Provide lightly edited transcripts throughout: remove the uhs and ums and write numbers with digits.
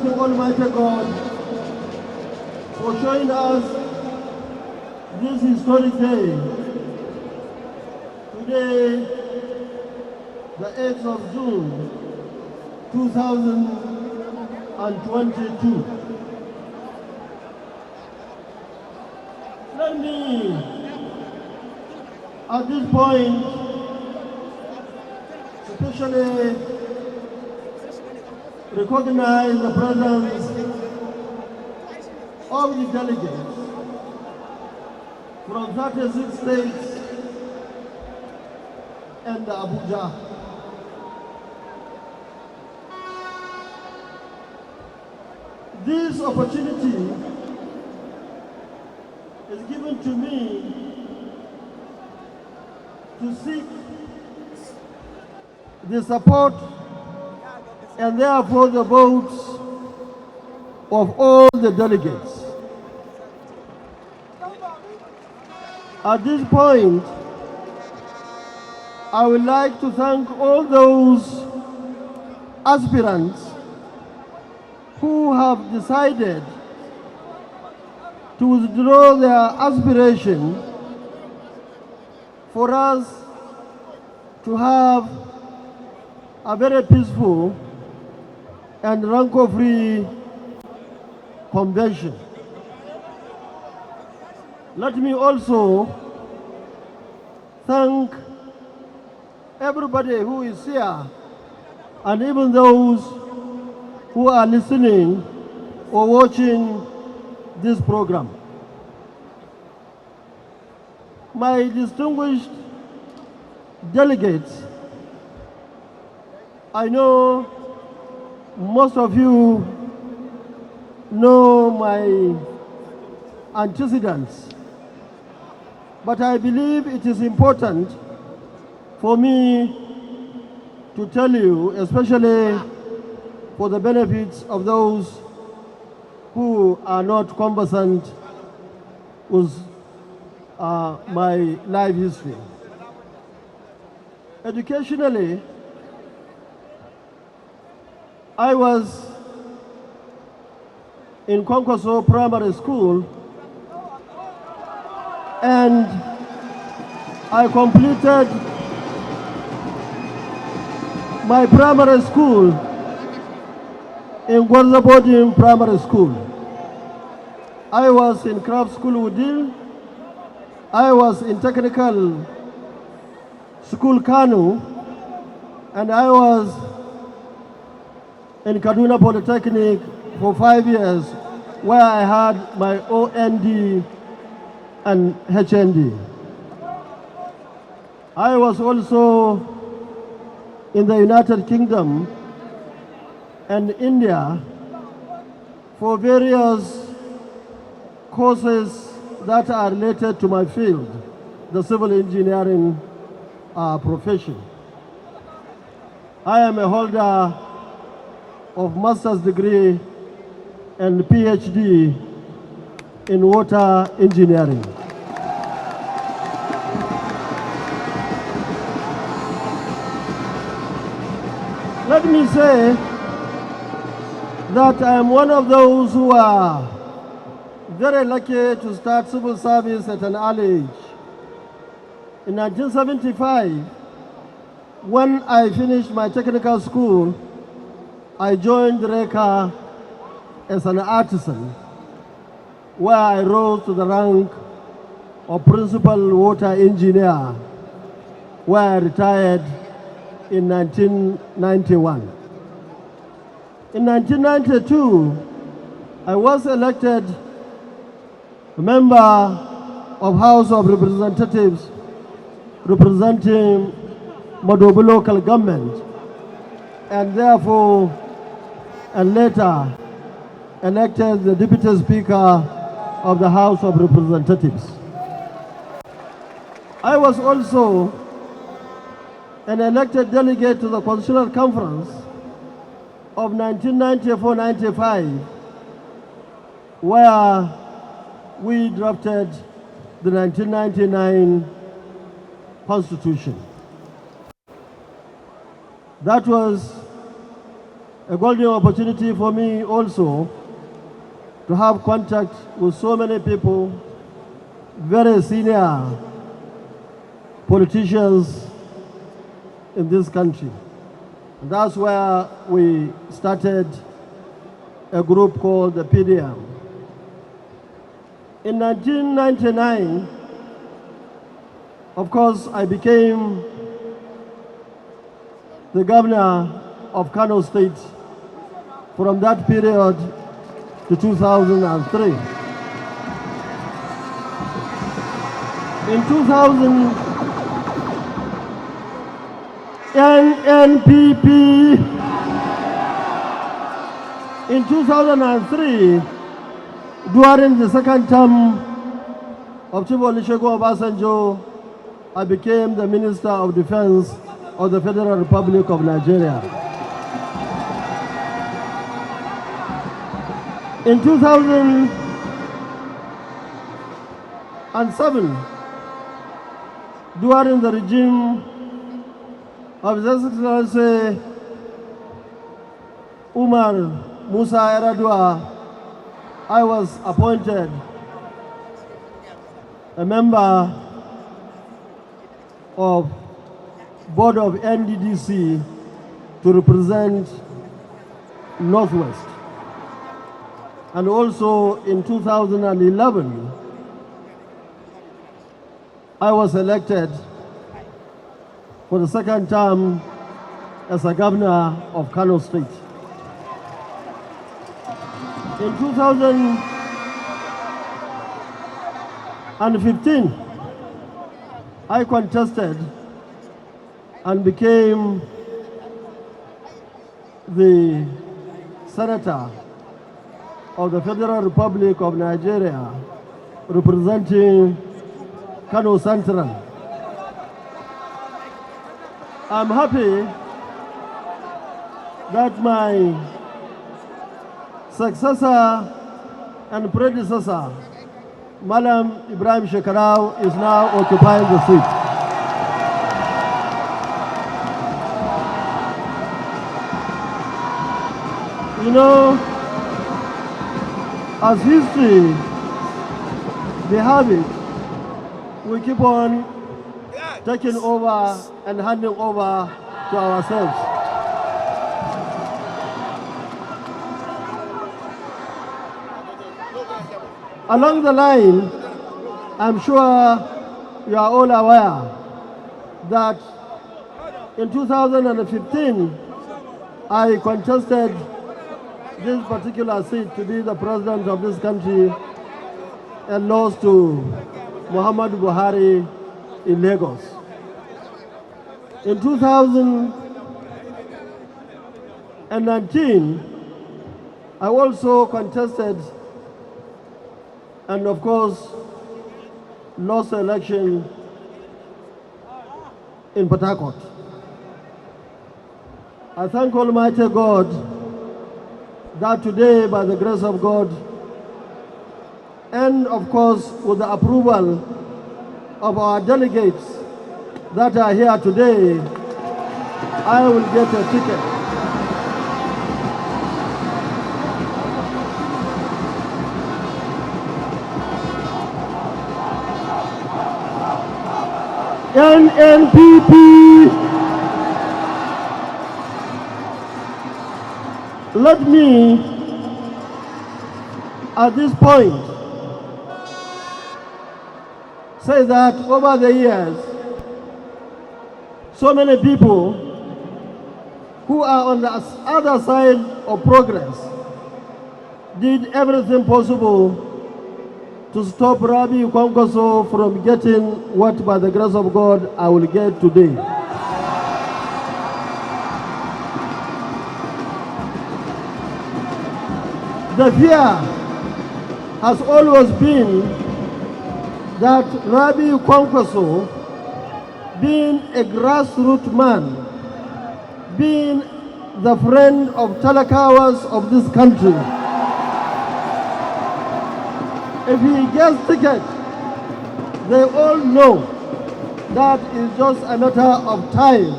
thanking Almighty God for showing us this historic day. Today, the 8th of June, 2022. Let me, at this point, especially recognize the presence of the delegates from 36 states and Abuja. This opportunity is given to me to seek the support and therefore the votes of all the delegates. At this point, I would like to thank all those aspirants who have decided to withdraw their aspiration for us to have a very peaceful and rancor-free convention. Let me also thank everybody who is here and even those who are listening or watching this program. My distinguished delegates, I know most of you know my antecedents, but I believe it is important for me to tell you, especially for the benefits of those who are not conversant with my life history. Educationally, I was in Konkoso Primary School and I completed my primary school in Gwarzabodin Primary School. I was in craft school Udil. I was in technical school Kanu, and I was in Kaduna Polytechnic for 5 years, where I had my OND and HND. I was also in the United Kingdom and India for various courses that are related to my field, the civil engineering profession. I am a holder of master's degree and PhD in water engineering. Let me say that I am one of those who are very lucky to start civil service at an early age. In 1975, when I finished my technical school, I joined RECA as an artisan, where I rose to the rank of principal water engineer, where I retired in 1991. In 1992, I was elected a member of House of Representatives representing Madobi local government, and therefore, and later, elected the Deputy Speaker of the House of Representatives. I was also an elected delegate to the Constitutional Conference of 1994-95, where we drafted the 1999 Constitution. That was a golden opportunity for me also to have contact with so many people, very senior politicians in this country. And that's where we started a group called the PDM. In 1999, of course, I became the governor of Kano State from that period to 2003. In 2000, NNPP. In 2003, during the second term of Chief Olusegun Obasanjo, I became the Minister of Defense of the Federal Republic of Nigeria. In 2007, during the regime of His Excellency Umar Musa Yar'Adua, I was appointed a member of Board of NDDC to represent Northwest. And also in 2011, I was elected for the second term as a governor of Kano State. In 2015, I contested and became the senator of the Federal Republic of Nigeria, representing Kano Central. I'm happy that my successor and predecessor, Malam Ibrahim Shekarau, is now occupying the seat. You know, as history, they have it, we keep on taking over and handing over to ourselves. Along the line, I'm sure you are all aware that in 2015, I contested this particular seat to be the president of this country and lost to Muhammadu Buhari in Lagos. In 2019, I also contested and of course lost the election in Port Harcourt. I thank Almighty God that today, by the grace of God, and of course with the approval of our delegates that are here today, I will get a ticket. NNPP. Let me, at this point, say that over the years, so many people who are on the other side of progress did everything possible to stop Rabi Kwankwaso from getting what, by the grace of God, I will get today. The fear has always been that Rabi Kwankwaso, being a grassroots man, being the friend of Talakawas of this country, if he gets ticket, they all know that it's just a matter of time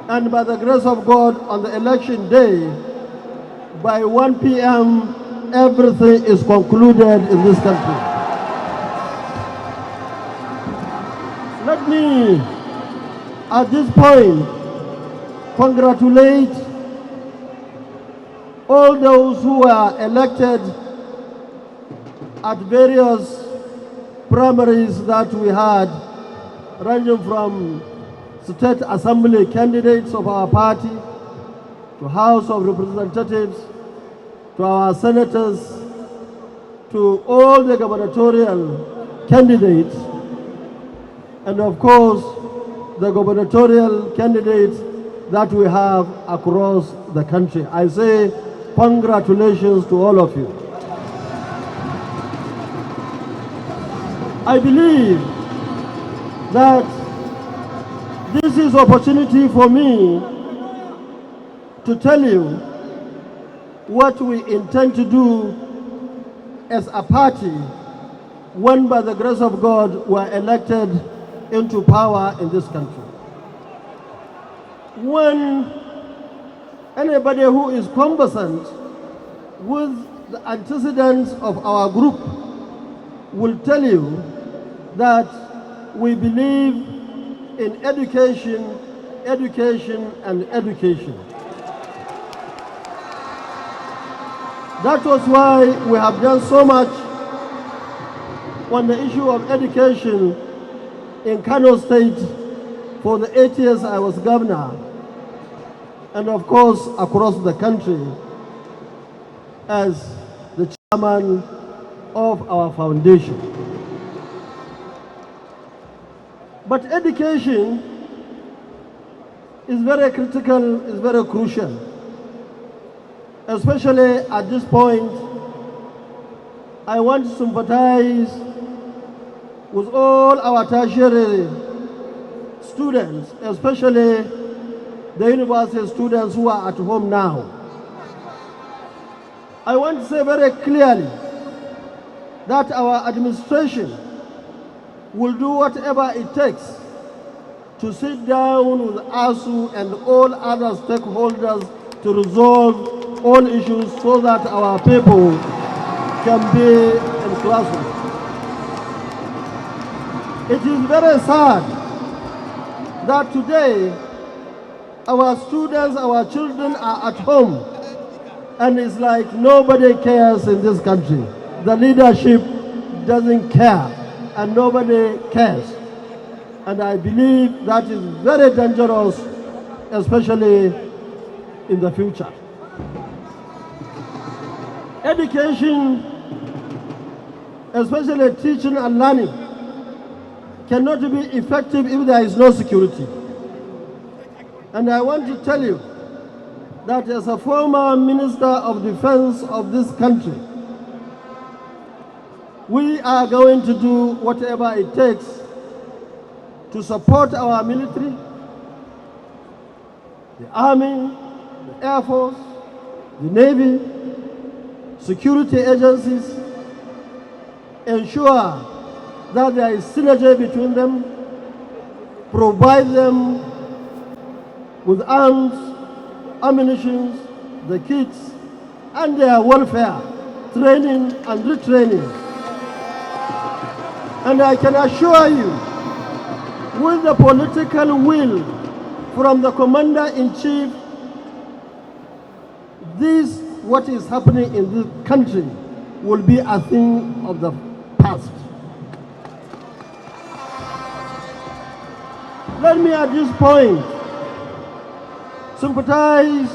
And by the grace of God, on the election day, by 1 p.m., everything is concluded in this country. Let me, at this point, congratulate all those who were elected at various primaries that we had, ranging from state assembly candidates of our party, to House of Representatives, to our senators, to all the gubernatorial candidates, and of course, the gubernatorial candidates that we have across the country. I say congratulations to all of you. I believe that this is opportunity for me to tell you what we intend to do as a party when, by the grace of God, we are elected into power in this country. When anybody who is conversant with the antecedents of our group will tell you that we believe in education, education, and education. That was why we have done so much on the issue of education in Kano State for the 8 years I was governor, and of course across the country as the chairman of our foundation. But education is very critical, is very crucial, especially at this point. I want to sympathize with all our tertiary students, especially the university students who are at home now. I want to say very clearly that our administration will do whatever it takes to sit down with ASU and all other stakeholders to resolve all issues so that our people can be in classrooms. It is very sad that today our students, our children are at home, and it's like nobody cares in this country. The leadership doesn't care, and nobody cares. And I believe that is very dangerous, especially in the future. Education, especially teaching and learning, cannot be effective if there is no security. And I want to tell you that as a former Minister of Defense of this country, we are going to do whatever it takes to support our military, the Army, the Air Force, the Navy, security agencies, ensure that there is synergy between them, provide them with arms, ammunition, the kits, and their welfare, training and retraining. And I can assure you, with the political will from the Commander-in-Chief, this, what is happening in this country, will be a thing of the past. Let me at this point sympathize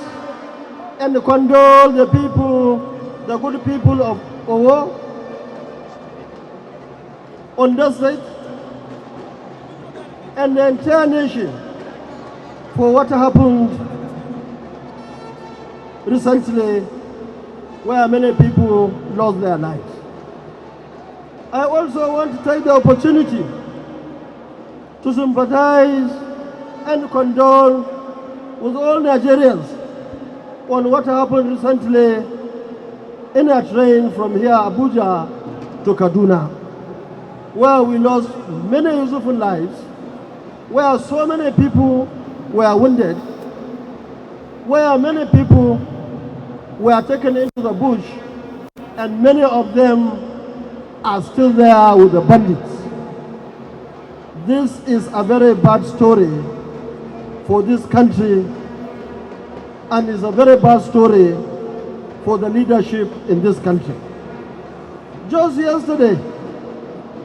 and condole the people, the good people of Owo, Ondo State, and the entire nation for what happened recently, where many people lost their lives. I also want to take the opportunity to sympathize and condole with all Nigerians on what happened recently in a train from here, Abuja, to Kaduna, where we lost many useful lives, where so many people were wounded, where many people were taken into the bush, and many of them are still there with the bandits. This is a very bad story for this country, and is a very bad story for the leadership in this country. Just yesterday,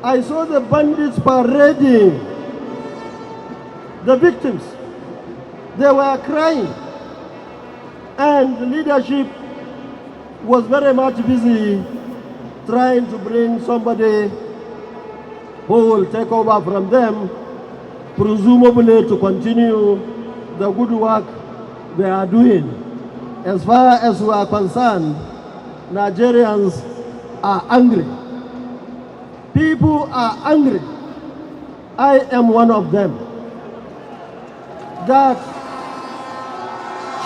I saw the bandits parading the victims. They were crying, and the leadership was very much busy trying to bring somebody who will take over from them, presumably to continue the good work they are doing. As far as we are concerned, Nigerians are angry. People are angry. I am one of them. That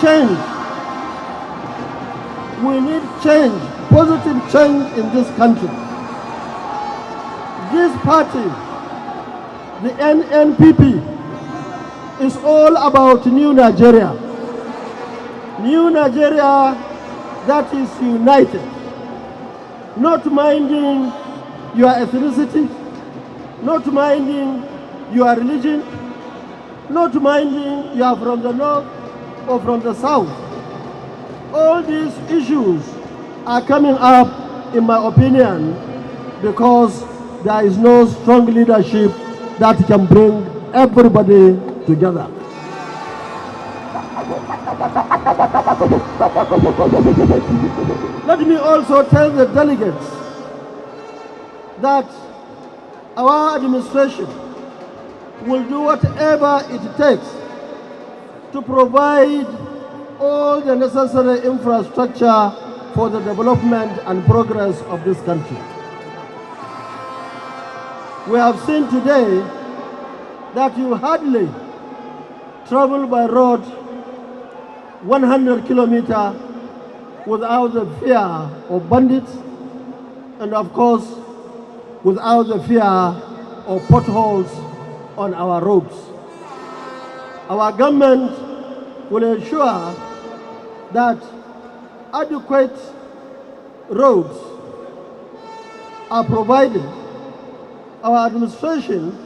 change, we need change, positive change in this country. This party, the NNPP, is all about new Nigeria. New Nigeria that is united, not minding your ethnicity, not minding your religion, not minding you are from the north or from the south. All these issues are coming up, in my opinion, because there is no strong leadership that can bring everybody together. Let me also tell the delegates that our administration will do whatever it takes to provide all the necessary infrastructure for the development and progress of this country. We have seen today that you hardly travel by road 100 kilometers without the fear of bandits, and of course without the fear of potholes on our roads. Our government will ensure that adequate roads are provided. Our administration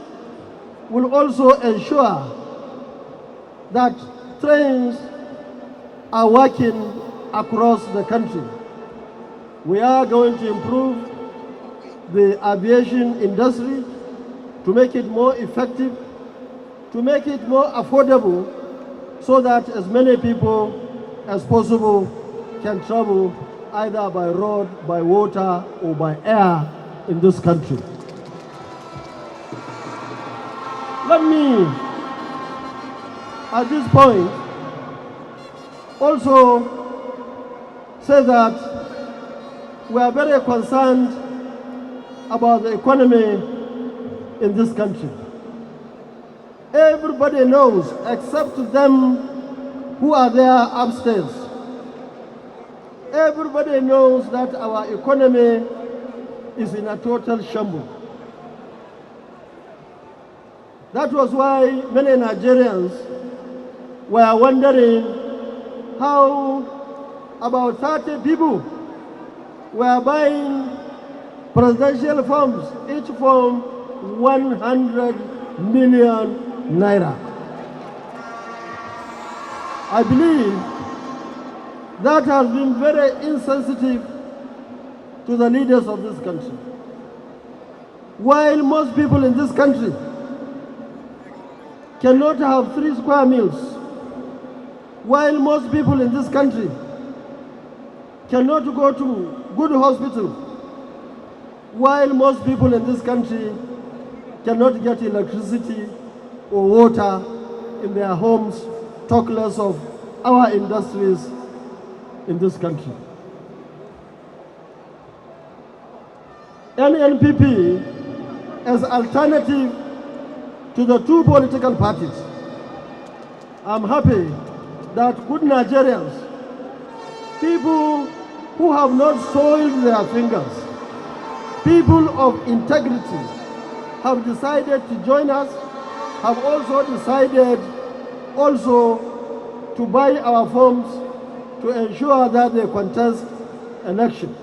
will also ensure that trains are working across the country. We are going to improve the aviation industry to make it more effective, to make it more affordable, so that as many people as possible can travel either by road, by water, or by air in this country. Let me, at this point, also say that we are very concerned about the economy in this country. Everybody knows, except them who are there upstairs. Everybody knows that our economy is in a total shambles. That was why many Nigerians were wondering how about 30 people were buying presidential forms, each form 100 million naira. I believe that has been very insensitive to the leaders of this country. While most people in this country cannot have 3 square meals, while most people in this country cannot go to good hospital, while most people in this country cannot get electricity or water in their homes, talk less of our industries in this country. NNPP as alternative to the 2 political parties. I'm happy that good Nigerians, people who have not soiled their fingers, people of integrity, have decided to join us, have also decided to buy our forms to ensure that they contest election.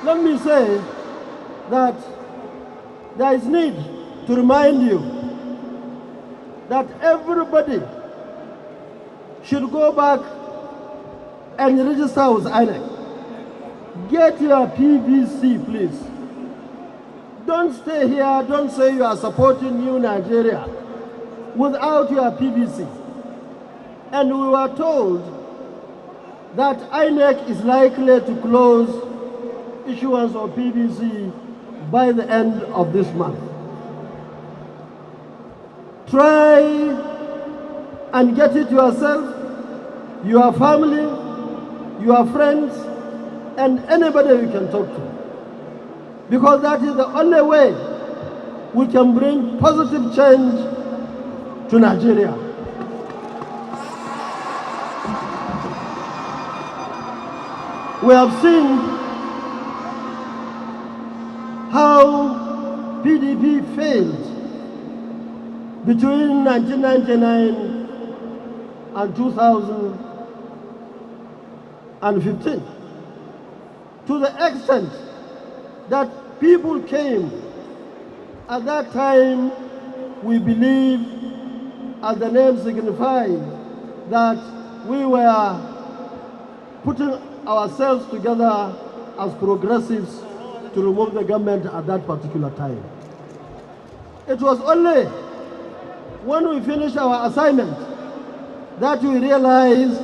Let me say that there is need to remind you that everybody should go back and register with INEC. Get your PVC, please. Don't stay here, don't say you are supporting New Nigeria without your PVC. And we were told that INEC is likely to close issuance of PVC by the end of this month. Try and get it yourself, your family, your friends, and anybody you can talk to. Because that is the only way we can bring positive change to Nigeria. We have seen how PDP failed between 1999 and 2015, to the extent that people came. At that time, we believed, as the name signified, that we were putting ourselves together as progressives to remove the government at that particular time. It was only when we finished our assignment that we realized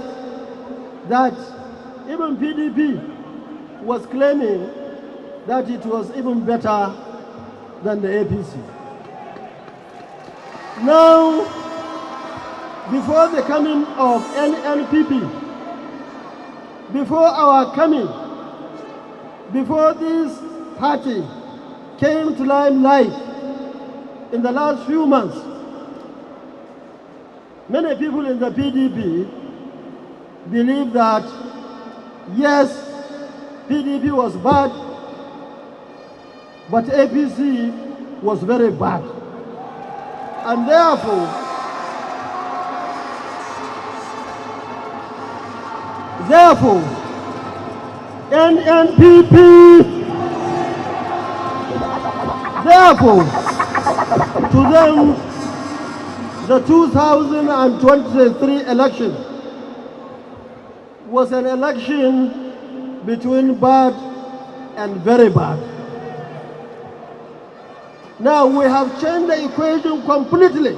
that even PDP was claiming that it was even better than the APC. Now, before the coming of NNPP, before our coming, before this party came to limelight in the last few months, many people in the PDP believe that, yes, PDP was bad, but APC was very bad. And therefore, NNPP, to them, the 2023 election was an election between bad and very bad. Now we have changed the equation completely.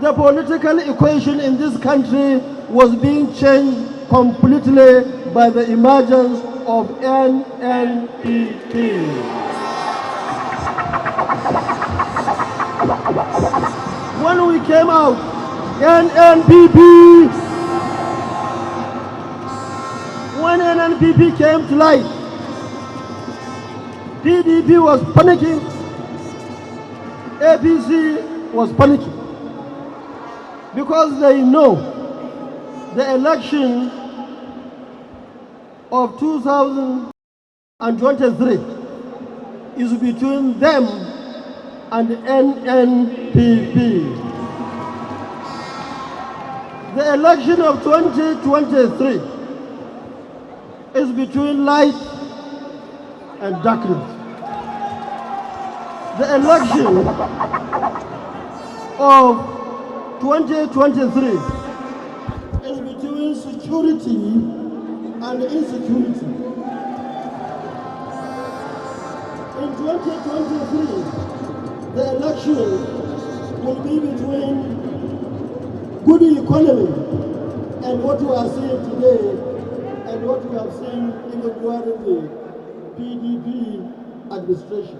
The political equation in this country was being changed completely by the emergence of NNPP. When we came out, when NNPP came to light, PDP was panicking, APC was panicking, because they know the election of 2023 is between them and NNPP. The election of 2023 is between light and darkness. The election of 2023 is between security and insecurity. In 2023, the election will be between good economy and what we are seeing today and what we have seen even during the PDP administration.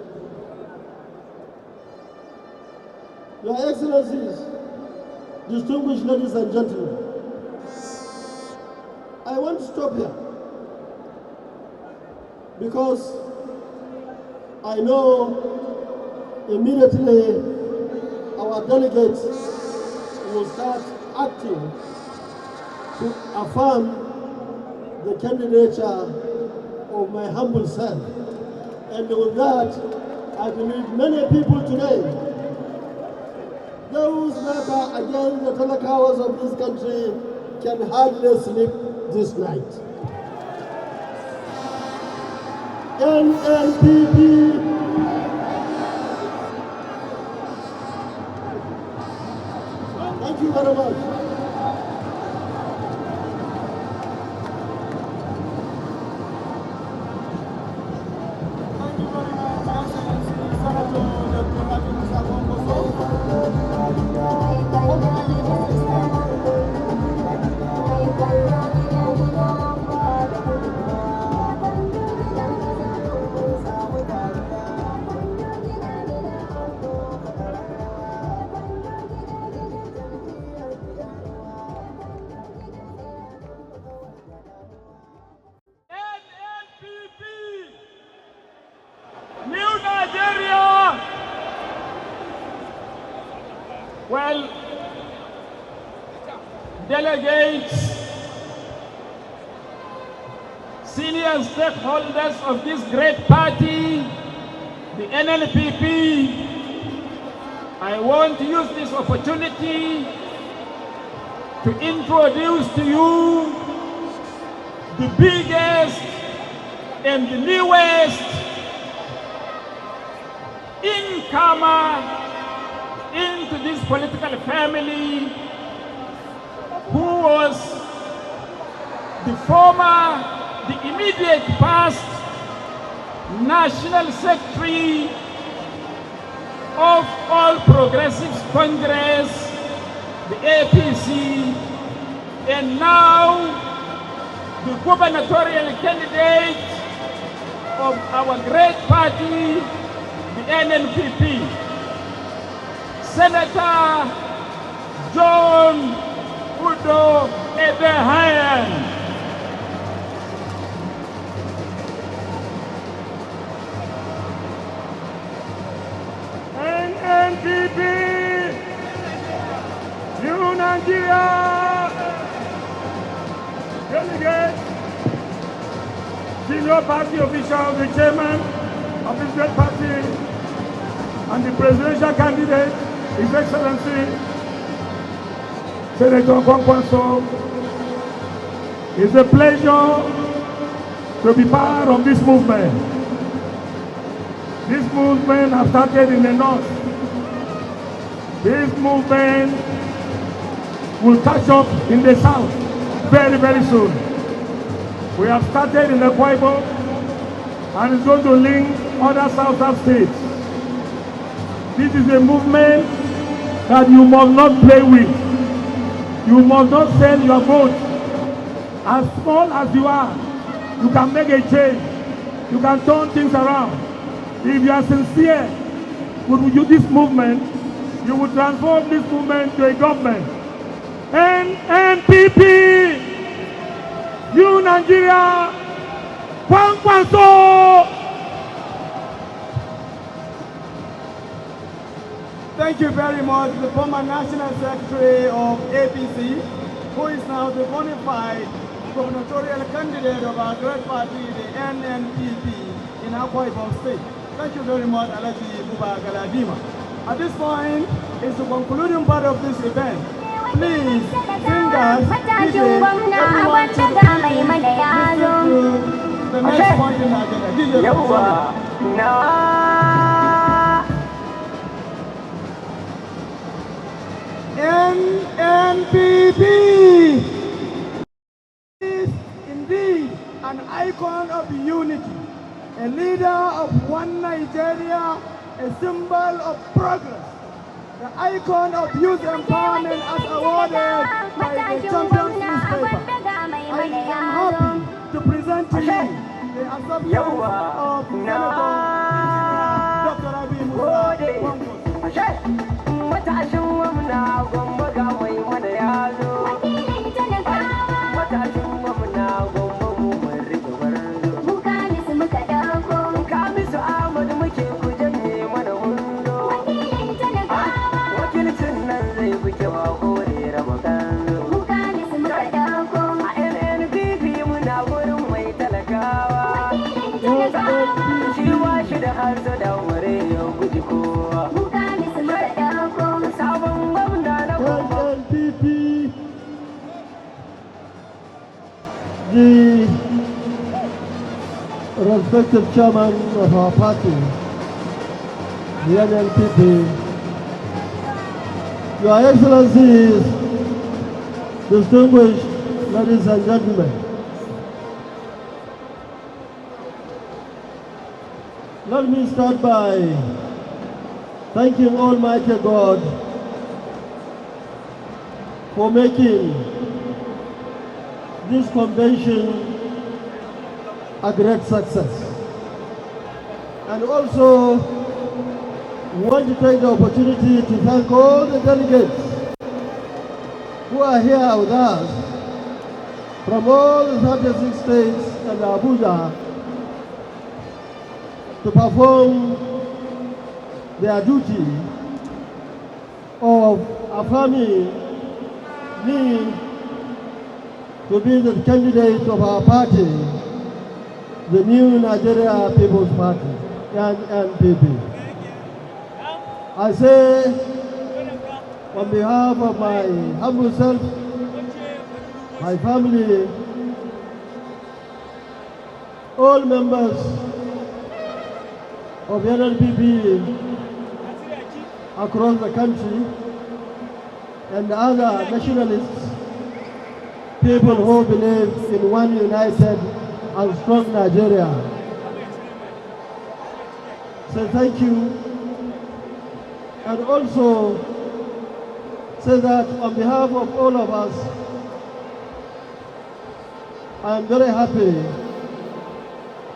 Your Excellencies, distinguished ladies and gentlemen, I want to stop here because I know immediately our delegates will start acting to affirm the candidature of my humble self. And with that, I believe many people today those that are against the talakawas of this country can hardly sleep this night. NNPP Thank you very much. Well, delegates, senior stakeholders of this great party, the NNPP, I want to use this opportunity to introduce to you the biggest and the newest incomer into this political family, who was the immediate past National Secretary of All Progressives Congress, the APC, and now the gubernatorial candidate of our great party, the NNPP. Senator John Udo Ebehayan. NNPP, New Nigeria, delegate, senior party official, the chairman of this great party, and the presidential candidate, His Excellency Senator Kwankwaso. It's a pleasure to be part of this movement. This movement has started in the north. This movement will catch up in the south very, very soon. We have started in the IPOB and it's going to link other southern states. This is a movement that you must not play with. You must not sell your vote. As small as you are, you can make a change. You can turn things around. If you are sincere with this movement, you will transform this movement to a government. NNPP, New Nigeria, Kwankwaso. Thank you very much, the former National Secretary of APC, who is now the bona fide gubernatorial candidate of our great party, the NNPP, in Akwa Ibom State. Thank you very much, Alaji Buba Galadima. At this point, is the concluding part of this event. Please, singers, DJ, everyone to the next point in our agenda. DJ, NNPP is indeed an icon of unity, a leader of one Nigeria, a symbol of progress, the icon of youth empowerment as awarded by the Champions newspaper. I am happy to present to you the acceptance of Senator Dr. Abiy Musa. Matashin gwamna gwamba ga mai mana yazo. Matashin gwamna gwamba mu mun rike gwarzo. Mu kamisu muka dauko. Kamisu Ahmad muke ku janye mana hundo. Wakilcin nan zai buke wa kore raba kanzo. Mu kamisu muka dauko. A NNPP muna gurin mai talakawa. Shi wa shi da harsa da ware ya guji kowa. Sabon respected chairman of our party, the NNPP, Your Excellencies, distinguished ladies and gentlemen, let me start by thanking Almighty God for making this convention a great success. And also want to take the opportunity to thank all the delegates who are here with us from all the 36 states and Abuja to perform their duty of affirming me to be the candidate of our party, the New Nigeria People's Party, NNPP. I say, on behalf of my humble self, my family, all members of NNPP across the country, and other nationalists, people who believe in one united and strong Nigeria. So thank you, and also say that on behalf of all of us, I am very happy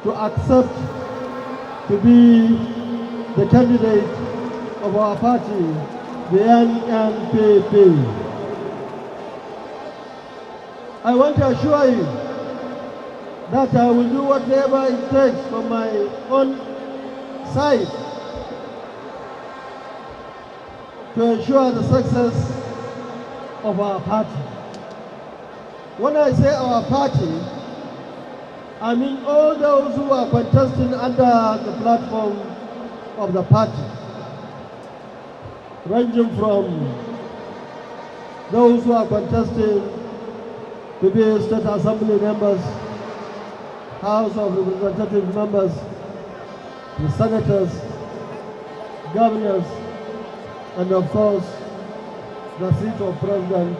to accept to be the candidate of our party, the NNPP. I want to assure you that I will do whatever it takes from my own side to ensure the success of our party. When I say our party, I mean all those who are contesting under the platform of the party, ranging from those who are contesting to be state assembly members, House of Representative members, the senators, governors, and of course, the seat of president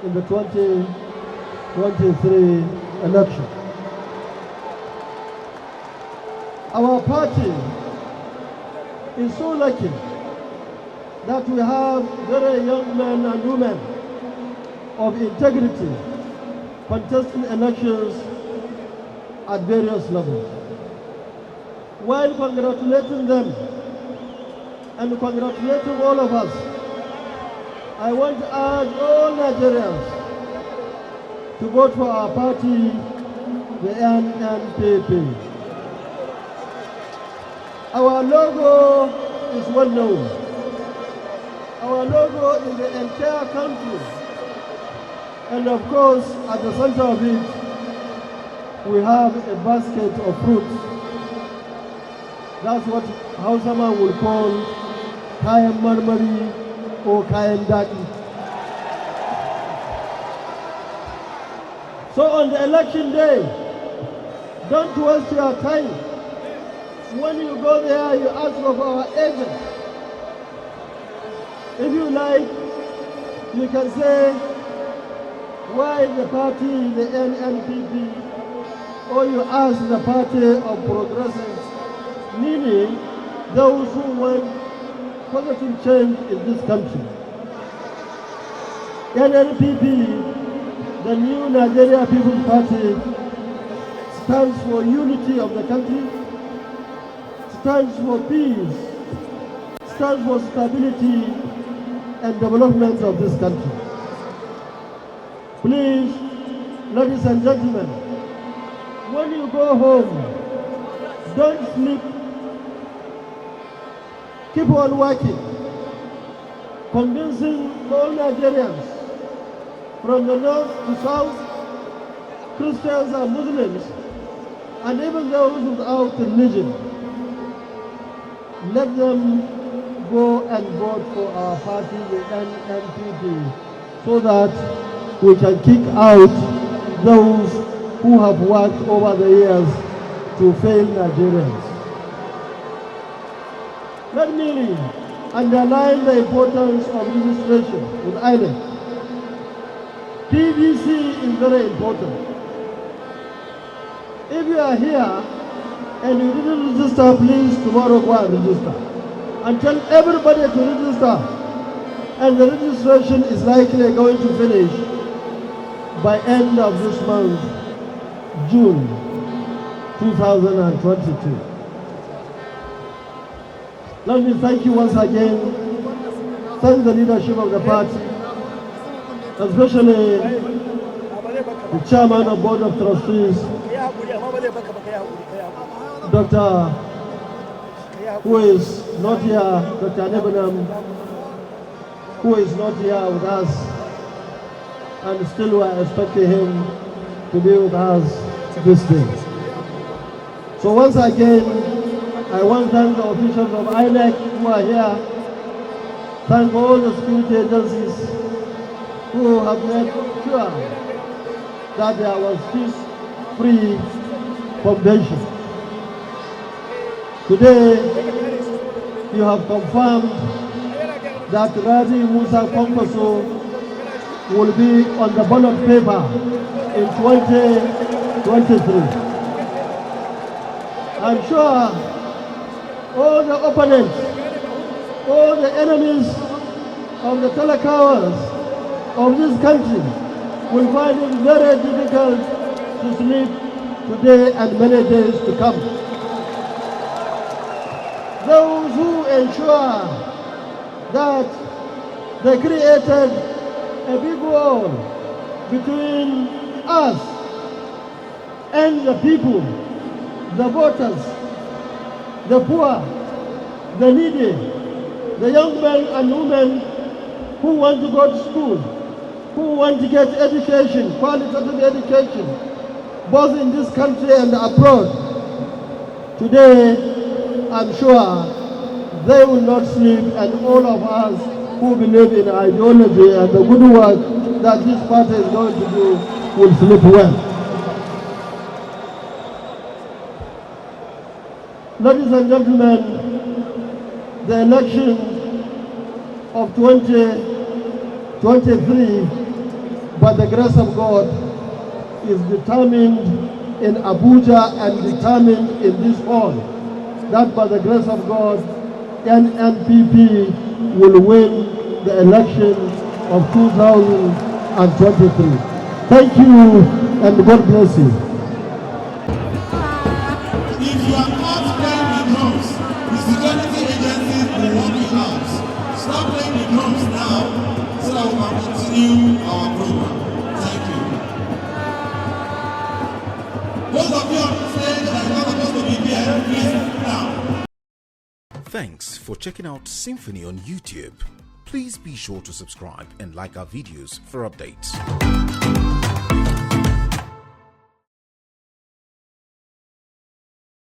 in the 2023 election. Our party is so lucky that we have very young men and women of integrity contesting elections at various levels. While congratulating them and congratulating all of us, I want to urge all Nigerians to vote for our party, the NNPP. Our logo is well known. Our logo in the entire country. And of course, at the center of it, we have a basket of fruits. That's what Hausaman will call kayan marmari or kayan daɗi. So on the election day, don't waste your time. When you go there, you ask for our agent. If you like, you can say, why the party, the NNPP, or you ask the party of progressives, meaning those who want positive change in this country. NNPP, the New Nigeria People's Party, stands for unity of the country, stands for peace, stands for stability and development of this country. Please, ladies and gentlemen, when you go home, don't sleep. Keep on working, convincing all Nigerians from the north to south, Christians and Muslims, and even those without religion. Let them go and vote for our party, the NNPP, so that we can kick out those who have worked over the years to fail Nigerians. Let me underline the importance of registration with INEC. PVC is very important. If you are here and you didn't register, please tomorrow go and register. And tell everybody to register. And the registration is likely going to finish by end of this month, June 2022. Let me thank you once again. Thank the leadership of the party, especially the chairman of board of trustees, Dr. who is not here, Dr. Nnpp, who is not here with us, and still we are expecting him to be with us this day. So once again, I want to thank the officials of INEC who are here. Thank all the security agencies who have made sure that there was peace-free convention. Today, you have confirmed that Rabi Musa Kwankwaso will be on the ballot paper in 2023. I'm sure all the opponents, all the enemies of the telecowers of this country will find it very difficult to sleep today and many days to come. Those who ensure that they created a big wall between us and the people, the voters, the poor, the needy, the young men and women who want to go to school, who want to get education, qualitative education, both in this country and abroad. Today, I'm sure they will not sleep, and all of us who believe in ideology and the good work that this party is going to do will sleep well. Ladies and gentlemen, the election of 2023, by the grace of God, is determined in Abuja and determined in this hall. That by the grace of God, NNPP will win the election of 2023. Thank you and God bless you. If you are not playing the drums, the security agencies will walk you out. Stop playing the drums now so that we can continue our program. Thank you. Those of you on stage that are not supposed to be there, please sit down. Thanks for checking out Symphony on YouTube. Please be sure to subscribe and like our videos for updates.